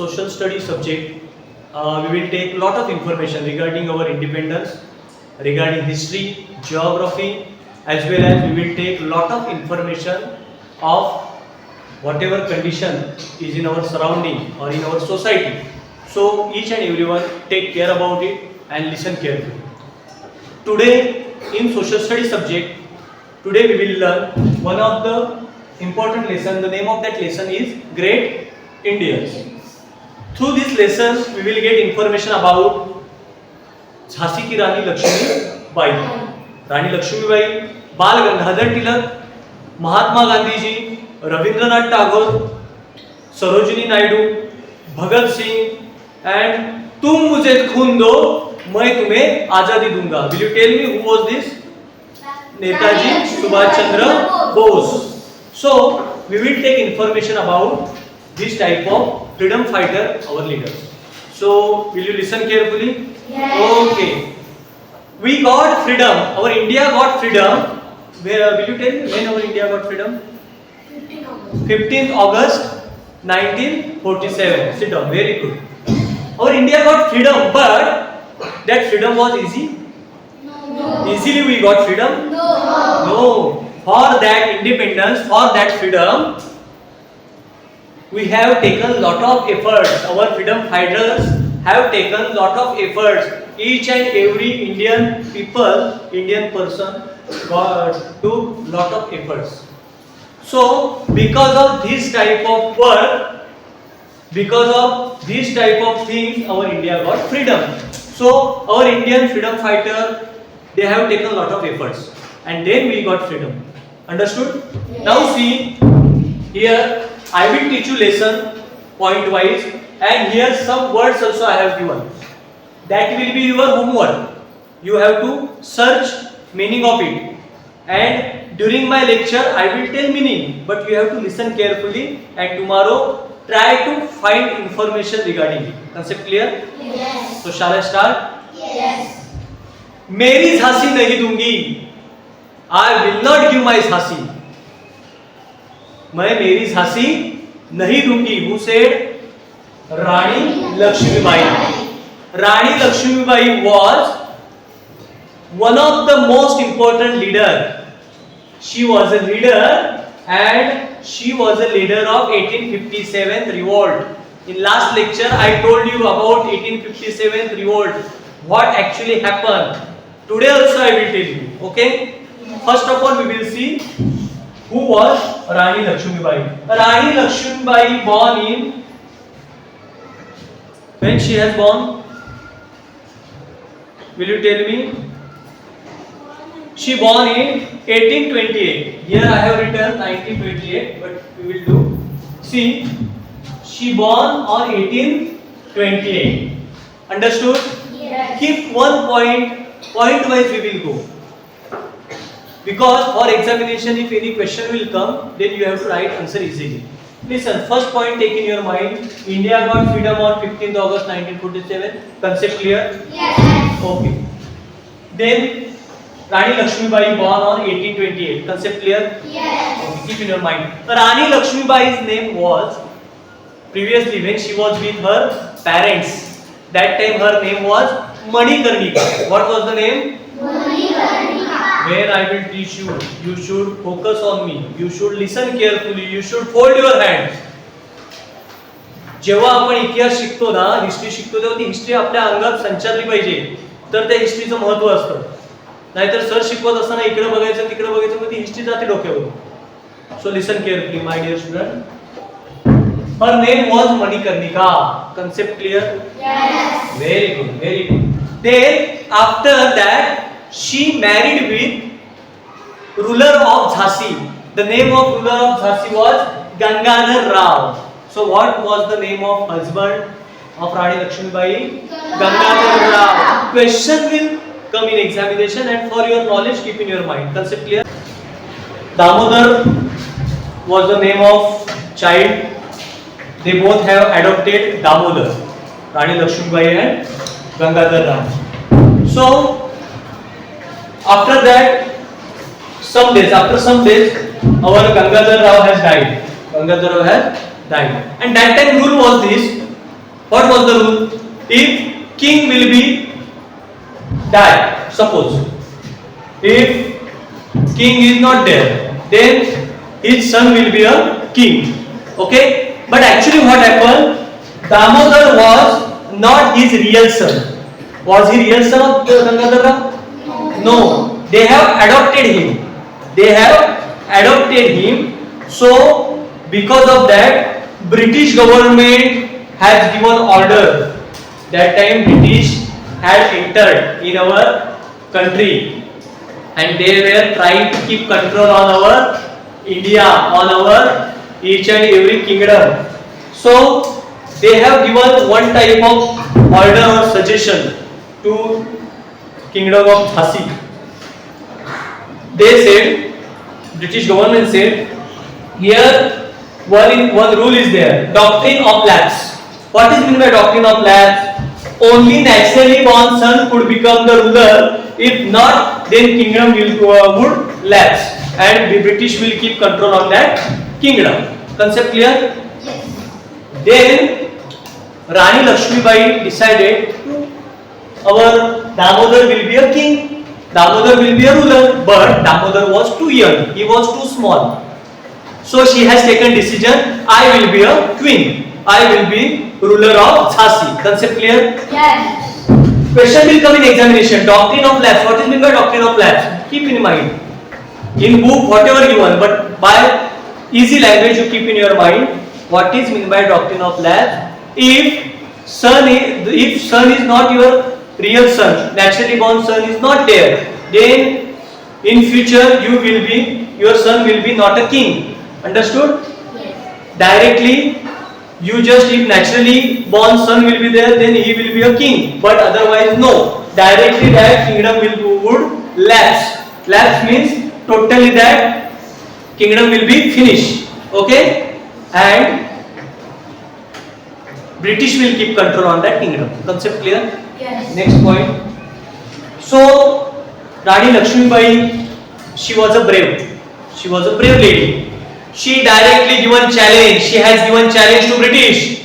social study subject, we will take lot of information regarding our independence, regarding history, geography, as well as we will take lot of information of whatever condition is in our surrounding or in our society. So each and everyone take care about it and listen carefully. Today in social study subject, today we will learn one of the important lesson. The name of that lesson is Great Indians. Through this lesson we will get information about Jhansi की रानी लक्ष्मीबाई, रानी लक्ष्मीबाई, बाल Gangadhar Tilak, Mahatma Gandhi ji, Rabindranath Tagore, Sarojini Naidu, Bhagat Singh and तुम मुझे खून दो मैं तुम्हें आजादी दूंगा. Will you tell me who was this? Netaji Subhash Chandra Bose. So we will take information about this type of freedom fighter, our leaders. So will you listen carefully? Yes. Okay. We got freedom. Our India got freedom. Where will you tell me when our India got freedom? 15th August 1947. Sit down. Very good. Our India got freedom, but that freedom was easy. No. Easily we got freedom. No. For that independence, for that freedom, we have taken lot of efforts. Our freedom fighters have taken lot of efforts. Each and every Indian people, Indian person took lot of efforts. So because of this type of work, because of this type of things, our India got freedom. So our Indian freedom fighter, they have taken lot of efforts, and then we got freedom. Understood? Yes. Now see here, I will teach you lesson point wise, and here some words also I have given. That will be your homework. You have to search meaning of it, and during my lecture I will tell meaning, but you have to listen carefully, and tomorrow try to find information regarding it. Concept clear? Yes. So shall I start? Yes. मेरी झांसी नहीं दूंगी. I will not give my Jhansi. मैं मेरी झांसी नहीं दूंगी. Who said? Rani Lakshmibai. Rani Lakshmibai was one of the most important leader. She was a leader, and she was a leader of 1857 revolt. In last lecture I told you about 1857 revolt. What actually happened? Today also I will tell you. Okay? First of all we will see who was Rani Lakshmibai. Rani Lakshmibai born in, when she has born? Will you tell me? She born in 1828. Here I have written 1928, but we will do. See, she born on 1828. Understood? Yes. Keep one point wise we will go. Because for examination, if any question will come, then you have to write answer easily. Listen, first point take in your mind. India got freedom on 15th August 1947. Concept clear? Yes. Okay. Then Rani Lakshmibai born on 1828. Concept clear? Yes. Okay, keep in your mind. Rani Lakshmibai's name was, previously when she was with her parents, that time her name was Manikarnika. What was the name? When I will teach you, you should focus on me. You should listen carefully. You should fold your hands. जेव्हा आपण इतिहास शिकतो ना, history शिकतो, तेव्हा ती history आपल्या अंगात संचारली पाहिजे, तर त्या हिस्ट्रीचं महत्त्व असतं. नाहीतर सर शिकवत असताना इकडे बघायचं तिकडे बघायचं, मग ती हिस्ट्री जाते डोक्यावरून. So listen carefully my dear student. Her name was Manikarnika. Concept clear? Yes. Very good, very good. Then after that she married with ruler of Jhansi. The name of ruler of Jhansi was Gangadhar Rao. So what was the name of husband of Rani Lakshmibai? Gangadhar Rao. Question will come in examination, and for your knowledge keep in your mind. Concept clear? Damodar was the name of child. They both have adopted Damodar. Rani Lakshmibai and Gangadhar Rao. So after that, after some days, our Gangadhar Rao has died. Gangadhar Rao has died. And that time rule was this: What was the rule? If king will be died, suppose if king is not there, then his son will be a king. Okay, but actually what happened? Damodar was not his real son. Was he real son of Gangadhar Rao? No, they have adopted him. They have adopted him. So because of that, British government has given order. That time British had entered in our country and they were trying to keep control on our India, on our each and every kingdom. So they have given one type of order or suggestion to kingdom of Jhansi. They said, British government said, here one rule is there, doctrine of lapse. What is meant by doctrine of lapse? Only naturally born son could become the ruler. If not, then kingdom would lapse, and the British will keep control on that kingdom. Concept clear? Yes. Then Rani Lakshmibai decided our Damodar will be a king. Damodar will be a ruler, but Damodar was too young. He was too small. So she has taken decision. I will be a queen. I will be ruler of Jhansi. Concept clear? Yes. Question will come in examination. Doctrine of lapse. What is meant by doctrine of lapse? Keep in mind. In book, whatever given, but by easy language you keep in your mind. What is meant by doctrine of lapse? If son is not your real son, naturally born son is not there, then in future your son will be not a king. Understood? Yes. Directly, you just, if naturally born son will be there, then he will be a king. But otherwise, no. Directly that kingdom would lapse. Lapse means totally that kingdom will be finished. Okay? And British will keep control on that kingdom. Concept clear? Yes. Next point. So, Rani Lakshmibai, she was a brave. She was a brave lady. She directly given challenge. She has given challenge to British.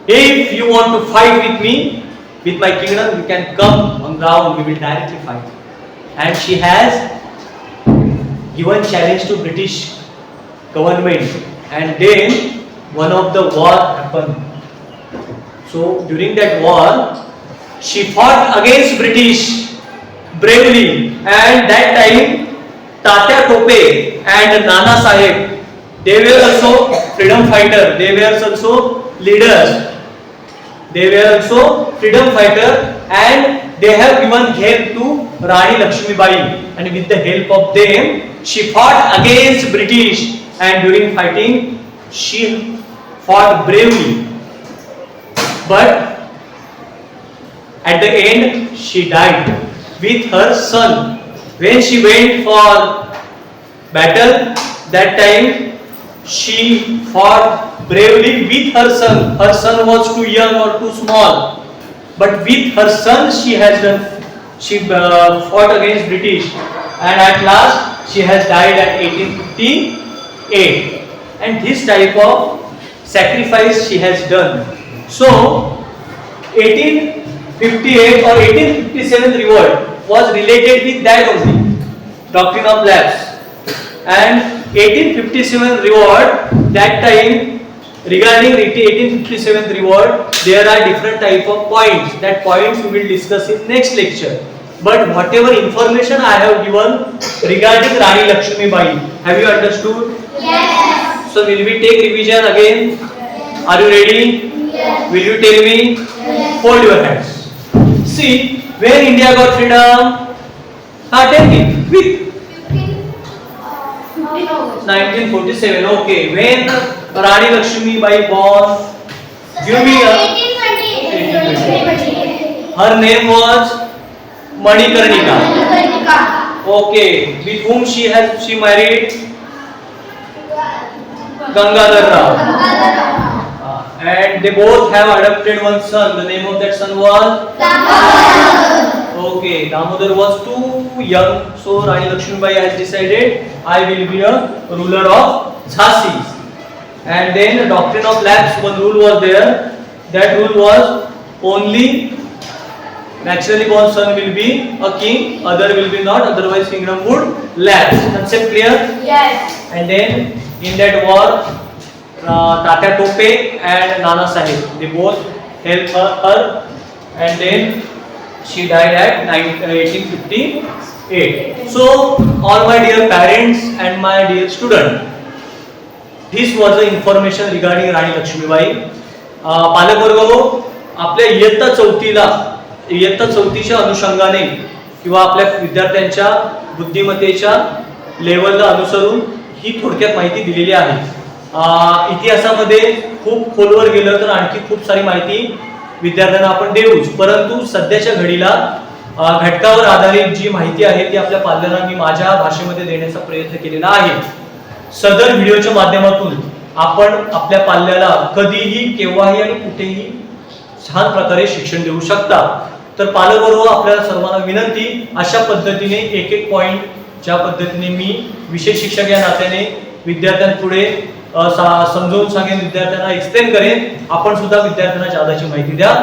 If you want to fight with me, with my kingdom, you can come on ground. We will directly fight. And she has given challenge to British government. And then one of the war happened. So during that war, she fought against British bravely. And that time, Tatya Tope and Nana Sahib, they were also freedom fighter. They were also leaders. They were also freedom fighter, and they have given help to Rani Lakshmibai. And with the help of them, she fought against British. And during fighting, she fought bravely. But at the end, she died with her son. When she went for battle, that time she fought bravely with her son. Her son was too young or too small, but with her son she fought against British, and at last she has died at 1858. And this type of sacrifice she has done. So 1858 or 1857 revolt was related with that only, doctrine of lapse. And 1857 revolt, that time, regarding 1857 revolt, there are different type of points. That points we will discuss in next lecture. But whatever information I have given regarding Rani Lakshmibai, have you understood? Yes. So will we take revision again? Yes. Are you ready? Yes. Will you tell me? Yes. Hold your hands. See, when India got freedom, tell me, with 1947. Okay, when Rani Lakshmibai born, give me a. 1820. Her name was Manikarnika. Manikarnika. Okay, with whom she married? Gangadhar Rao. And they both have adopted one son. The name of that son was Damodar. Okay, Damodar was too young, so Rani Lakshmibai has decided I will be a ruler of Jhansi. and then the doctrine of lapse, one rule was there. That rule was only naturally born son will be a king, other will be not, otherwise kingdom would lapse. Concept clear? Yes. And then in that war, Tatya Tope and Nana Sahib, they both helped her, and then she died at 1858. So all my dear parents and my dear student, this was the information regarding Rani Lakshमीबाई. पालक वर्ग हो, आपल्या इयत्ता चौथीच्या अनुषंगाने किंवा आपल्या विद्यार्थ्यांच्या बुद्धिमत्तेच्या लेवलला अनुसरून ही थोडक्यात माहिती दिलेली आहे. इतिहासामध्ये खूप खोलवर गेलं तर आणखी खूप सारी माहिती विद्यार्थ्यांना आपण देऊच, परंतु सध्याच्या घडीला घटकावर आधारित जी माहिती आहे ती आपल्या पाल्यांना मी माझ्या भाषेमध्ये देण्याचा प्रयत्न केलेला आहे. सदर व्हिडिओच्या माध्यमातून आपण आपल्या पाल्याला कधीही, केव्हाही आणि कुठेही छान प्रकारे शिक्षण देऊ शकता. तर पालकवर्ग, आपल्याला सर्वांना विनंती, अशा पद्धतीने एक एक पॉइंट ज्या पद्धतीने मी विषय शिक्षक या नात्याने विद्यार्थ्यांपुढे समजावून सांगेन, विद्यार्थ्यांना एक्सप्लेन करेन, आपण सुद्धा विद्यार्थ्यांना जादाची माहिती द्या.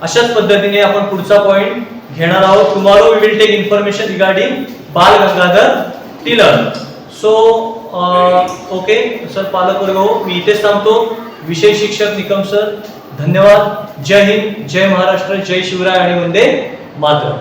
अशाच पद्धतीने आपण पुढचा पॉइंट घेणार आहोत. Tomorrow we will take information regarding Bal Gangadhar Tilak. So okay sir, पालकवर्ग हो, मी इथेच थांबतो. विषय शिक्षक निकम सर, धन्यवाद. जय हिंद, जय महाराष्ट्र, जय शिवराय आणि वंदे मातरम.